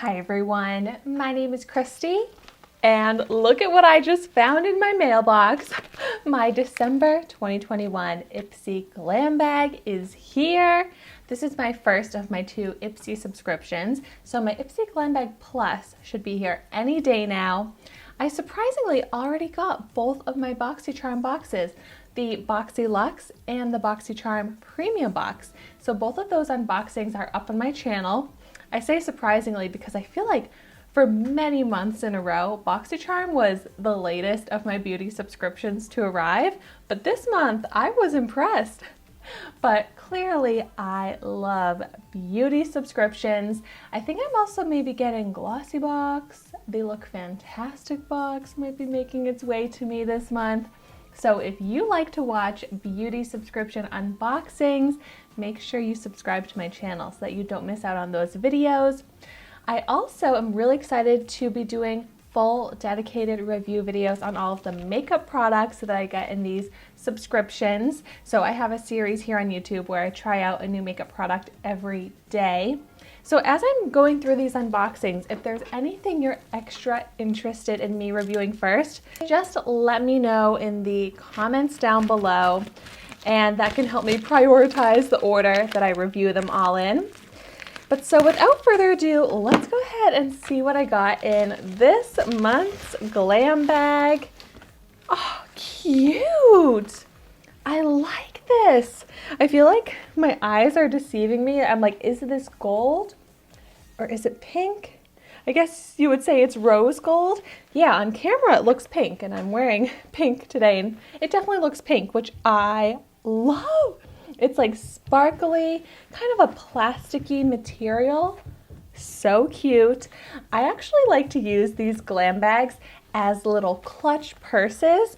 Hi everyone, my name is Christy, and look at what I just found in my mailbox. My December 2021 IPSY Glam Bag is here. This is my first of my 2 IPSY subscriptions, so my IPSY Glam Bag Plus should be here any day now. I surprisingly already got both of my BoxyCharm boxes, the Boxy Luxe and the BoxyCharm Premium box. So both of those unboxings are up on my channel. I say surprisingly because I feel like for many months in a row, BoxyCharm was the latest of my beauty subscriptions to arrive, but this month I was impressed. But clearly I love beauty subscriptions. I think I'm also maybe getting Glossy Box. They Look Fantastic box might be making its way to me this month. So if you like to watch beauty subscription unboxings, make sure you subscribe to my channel so that you don't miss out on those videos. I also am really excited to be doing full dedicated review videos on all of the makeup products that I get in these subscriptions. So I have a series here on YouTube where I try out a new makeup product every day. So as I'm going through these unboxings, if there's anything you're extra interested in me reviewing first, just let me know in the comments down below, and that can help me prioritize the order that I review them all in. But so without further ado, let's go ahead and see what I got in this month's glam bag. Oh, cute! I like this. I feel like my eyes are deceiving me. I'm like, is this gold or is it pink? I guess you would say it's rose gold. Yeah, on camera it looks pink, and I'm wearing pink today, and it definitely looks pink, which I love. It's like sparkly, kind of a plasticky material. So cute. I actually like to use these glam bags as little clutch purses.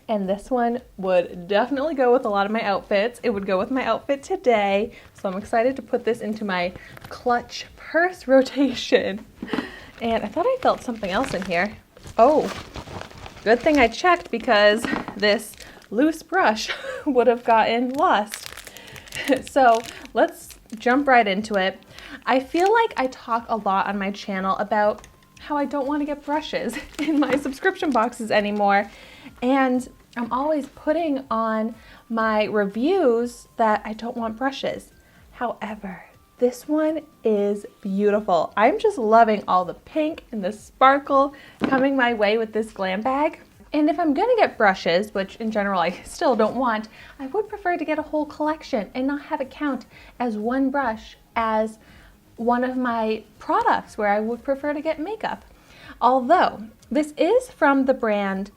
And this one would definitely go with a lot of my outfits. It would go with my outfit today. So I'm excited to put this into my clutch purse rotation. And I thought I felt something else in here. Oh, good thing I checked because this loose brush would have gotten lost. So let's jump right into it. I feel like I talk a lot on my channel about how I don't want to get brushes in my subscription boxes anymore. And I'm always putting on my reviews that I don't want brushes. However, this one is beautiful. I'm just loving all the pink and the sparkle coming my way with this glam bag. And if I'm gonna get brushes, which in general I still don't want, I would prefer to get a whole collection and not have it count as one brush as one of my products where I would prefer to get makeup. Although this is from the brand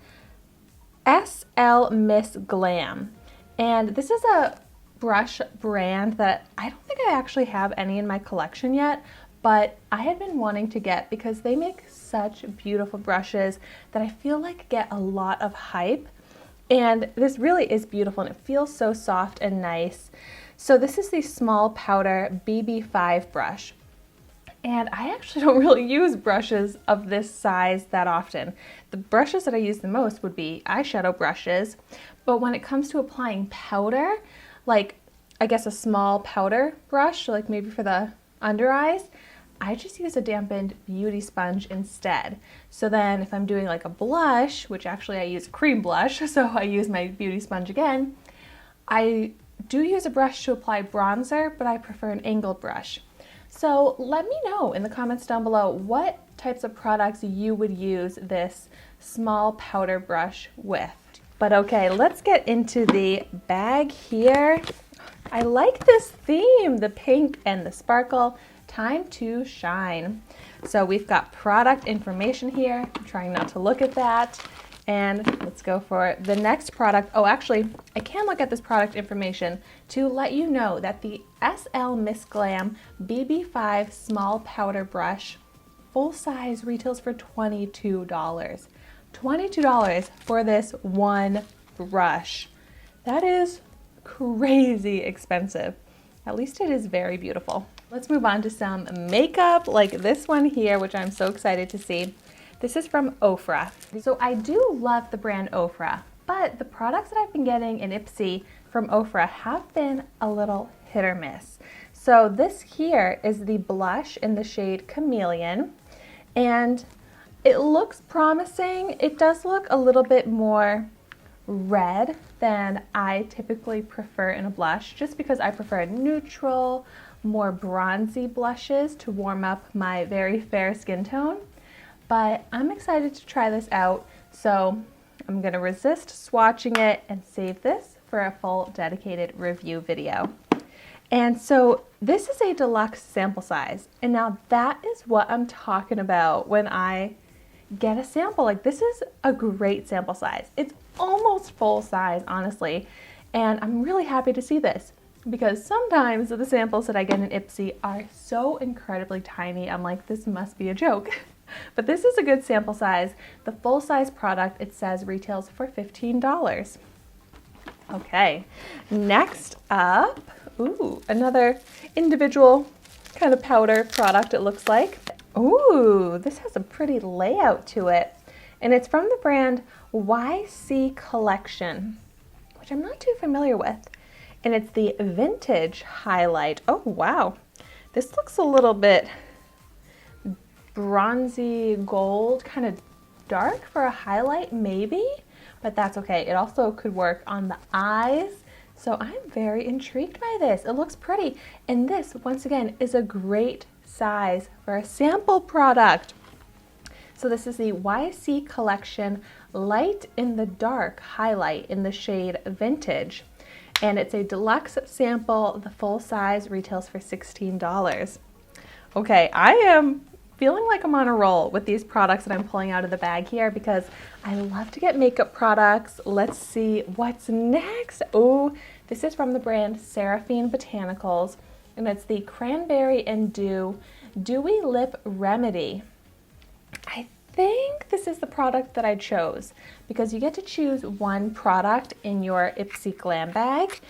SL Miss Glam, and this is a brush brand that I don't think I actually have any in my collection yet, but I had been wanting to get because they make such beautiful brushes that I feel like get a lot of hype. And this really is beautiful, and it feels so soft and nice. So this is the small powder BB5 brush. And I actually don't really use brushes of this size that often. The brushes that I use the most would be eyeshadow brushes. But when it comes to applying powder, like I guess a small powder brush, like maybe for the under eyes, I just use a dampened beauty sponge instead. So then if I'm doing like a blush, which actually I use cream blush, so I use my beauty sponge again, I do use a brush to apply bronzer, but I prefer an angled brush. So let me know in the comments down below what types of products you would use this small powder brush with. But okay, let's get into the bag here. I like this theme, the pink and the sparkle. Time to shine. So we've got product information here. I'm trying not to look at that. And let's go for the next product. Oh, actually, I can look at this product information to let you know that the SL Miss Glam BB5 small powder brush full size retails for $22. $22 for this one brush. That is crazy expensive. At least it is very beautiful. Let's move on to some makeup like this one here, which I'm so excited to see. This is from Ofra. So I do love the brand Ofra, but the products that I've been getting in IPSY from Ofra have been a little hit or miss. So this here is the blush in the shade Chameleon, and it looks promising. It does look a little bit more red than I typically prefer in a blush, just because I prefer neutral, more bronzy blushes to warm up my very fair skin tone. But I'm excited to try this out, so I'm gonna resist swatching it and save this for a full dedicated review video. And so this is a deluxe sample size, and now that is what I'm talking about when I get a sample. Like, this is a great sample size. It's almost full size, honestly, and I'm really happy to see this, because sometimes the samples that I get in IPSY are so incredibly tiny, I'm like, this must be a joke. But this is a good sample size. The full size product, it says, retails for $15. Okay, next up, ooh, another individual kind of powder product, it looks like. Ooh, this has a pretty layout to it, and it's from the brand YC Collection, which I'm not too familiar with. And it's the Vintage Highlight. Oh, wow. This looks a little bit bronzy gold, kind of dark for a highlight, maybe, but that's okay. It also could work on the eyes. So I'm very intrigued by this. It looks pretty. And this, once again, is a great size for a sample product. So this is the YC Collection Light in the Dark Highlight in the shade Vintage. And it's a deluxe sample. The full size retails for $16. Okay, I am feeling like I'm on a roll with these products that I'm pulling out of the bag here, because I love to get makeup products. Let's see what's next. Oh, this is from the brand Seraphine Botanicals, and it's the Cranberry and Dew Dewy Lip Remedy. I think this is the product that I chose, because you get to choose one product in your IPSY Glam Bag,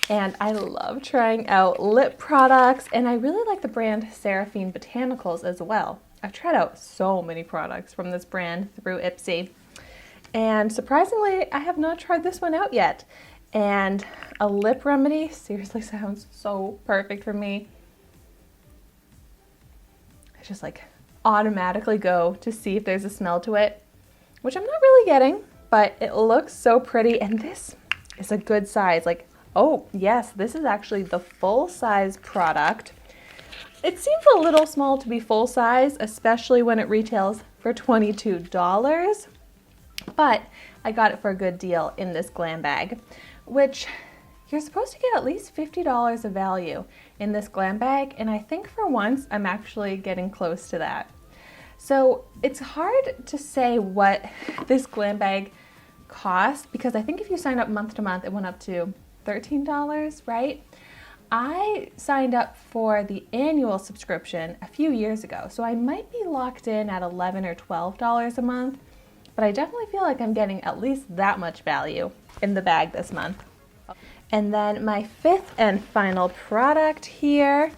and I love trying out lip products, and I really like the brand Seraphine Botanicals as well. I've tried out so many products from this brand through IPSY, and surprisingly, I have not tried this one out yet. And a lip remedy seriously sounds so perfect for me. I just like automatically go to see if there's a smell to it, which I'm not really getting, but it looks so pretty, and this is a good size. Like, oh yes, this is actually the full size product. It seems a little small to be full size, especially when it retails for $22, but I got it for a good deal in this glam bag, which you're supposed to get at least $50 of value in this glam bag, and I think for once I'm actually getting close to that. So it's hard to say what this glam bag cost, because I think if you sign up month to month, it went up to $13, right? I signed up for the annual subscription a few years ago, so I might be locked in at $11 or $12 a month, but I definitely feel like I'm getting at least that much value in the bag this month. And then my fifth and final product here.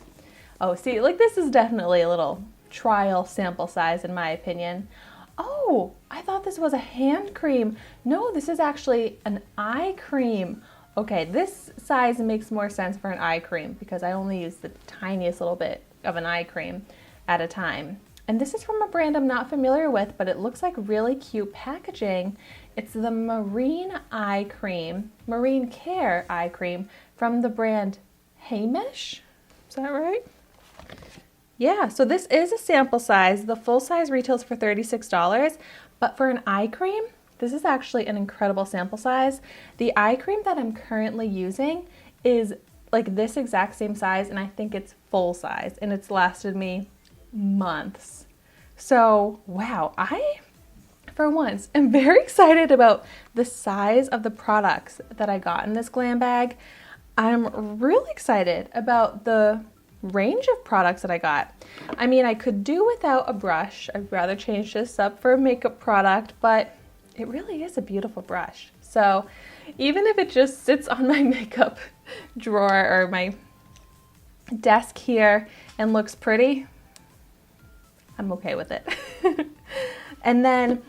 Oh, see, like, this is definitely a little trial sample size in my opinion. Oh, I thought this was a hand cream. No, this is actually an eye cream. Okay, this size makes more sense for an eye cream, because I only use the tiniest little bit of an eye cream at a time. And this is from a brand I'm not familiar with, but it looks like really cute packaging. It's the Marine Eye Cream, Marine Care Eye Cream from the brand Hamish. Is that right? Yeah, so this is a sample size. The full size retails for $36, but for an eye cream, this is actually an incredible sample size. The eye cream that I'm currently using is like this exact same size, and I think it's full size, and it's lasted me months. So, wow, I, for once, am very excited about the size of the products that I got in this glam bag. I'm really excited about the range of products that I got. I mean, I could do without a brush. I'd rather change this up for a makeup product, but it really is a beautiful brush. So even if it just sits on my makeup drawer or my desk here and looks pretty, I'm okay with it. And then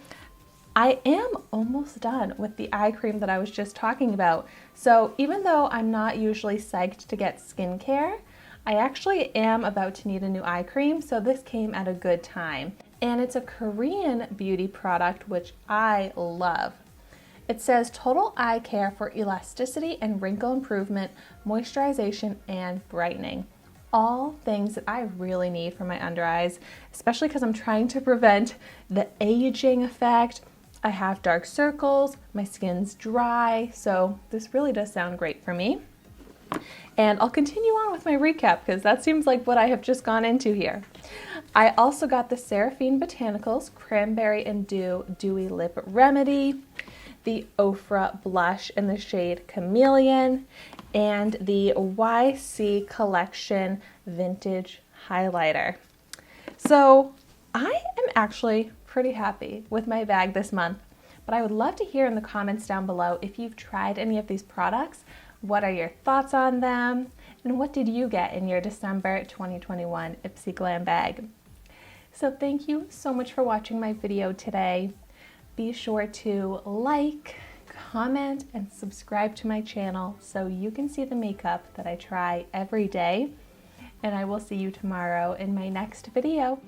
I am almost done with the eye cream that I was just talking about. So even though I'm not usually psyched to get skincare, I actually am about to need a new eye cream, so this came at a good time. And it's a Korean beauty product, which I love. It says total eye care for elasticity and wrinkle improvement, moisturization, and brightening. All things that I really need for my under eyes, especially because I'm trying to prevent the aging effect. I have dark circles, my skin's dry, so this really does sound great for me. And I'll continue on with my recap because that seems like what I have just gone into here. I also got the Seraphine Botanicals Cranberry and Dew Dewy Lip Remedy, the Ofra Blush in the shade Chameleon, and the YC Collection Vintage Highlighter. So I am actually pretty happy with my bag this month, but I would love to hear in the comments down below if you've tried any of these products. What are your thoughts on them? And what did you get in your December 2021 IPSY Glam bag? So thank you so much for watching my video today. Be sure to like, comment, and subscribe to my channel so you can see the makeup that I try every day. And I will see you tomorrow in my next video.